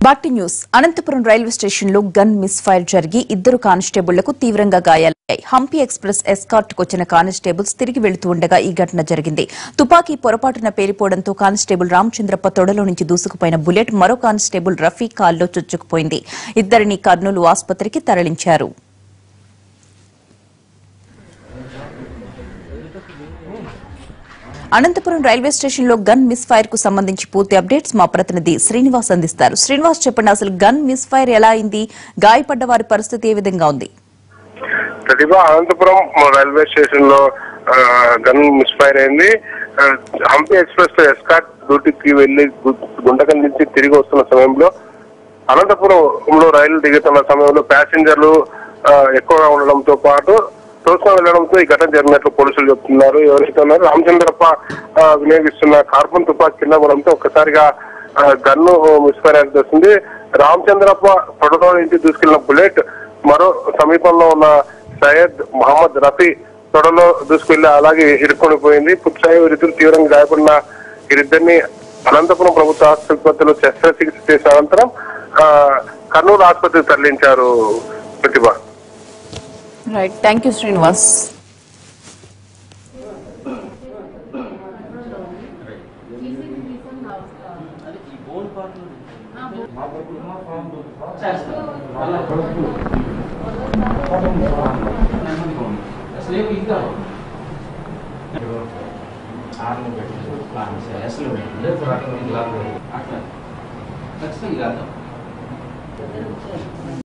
Bhakti News. Anantapur railway station lo gun misfire jarigi iddaru కానిస్టేబుళ్లకు తీవ్రంగా గాయాలయ్యాయి. Hampi express escort కొచ్చిన constables తిరిగి వెళ్తూ ఉండగా ఈ ఘటన జరిగింది. తుపాకీ పొరపాటున పేలిపోవడంతో కానిస్టేబుల్ రామచంద్రప్ప తొడలో నుంచి దూసుకుపోయిన బుల్లెట్ మరో కానిస్టేబుల్ రఫీ కాల్లో చుచ్చుకుపోయింది. ఇద్దరిని కర్నూలు ఆసుపత్రికి తరలించారు. అనంతపురం రైల్వే స్టేషన్ లో గన్ మిస్ ఫైర్ కు సంబంధించి పూర్తి అప్డేట్స్ మా ప్రతినిధి శ్రీనివాస్ అందిస్తారు. శ్రీనివాస్, చెప్పండి, అసలు గన్ మిస్ ఫైర్ ఎలా అయింది, గాయపడ్డ వారి పరిస్థితి ఏ విధంగా ఉంది? ప్రతిభ, అనంతపురం రైల్వే స్టేషన్ లో గన్ మిస్ ఫైర్ అయింది. హంపి ఎక్స్‌ప్రెస్ ఎస్కార్ట్ డ్యూటీకి వెళ్లి గుంటకల్ నుంచి తిరిగి వస్తున్న సమయంలో అనంతపురంలో రైలు దిగుతున్న సమయంలో ప్యాసింజర్లు ఎక్కువగా ఉండడంతో పాటు తోసుకొని వెళ్లడంతో ఈ ఘటన జరిగినట్లు పోలీసులు చెప్తున్నారు. ఎవరైతే ఉన్నారో రామచంద్రప్ప వినియోగిస్తున్న కార్బన్ తుపాకీ కింద పడడంతో ఒక్కసారిగా గన్ను మిస్ఫైర్ అయి వస్తుంది. రామచంద్రప్ప తొడలో నుంచి దూసుకెళ్లిన బుల్లెట్ మరో సమీపంలో ఉన్న సయ్యద్ మహమ్మద్ రఫీ తొడలో దూసుకెళ్లి అలాగే ఇరుక్కొని పోయింది. పుట్సాయి వీరిద్దరు తీవ్రంగా గాయపడిన వీరిద్దరిని అనంతపురం ప్రభుత్వ ఆసుపత్రిలో శస్త్రచికిత్స చేసిన అనంతరం కర్నూలు ఆసుపత్రికి తరలించారు. ప్రతిభ. Right. Thank you, Srinivas.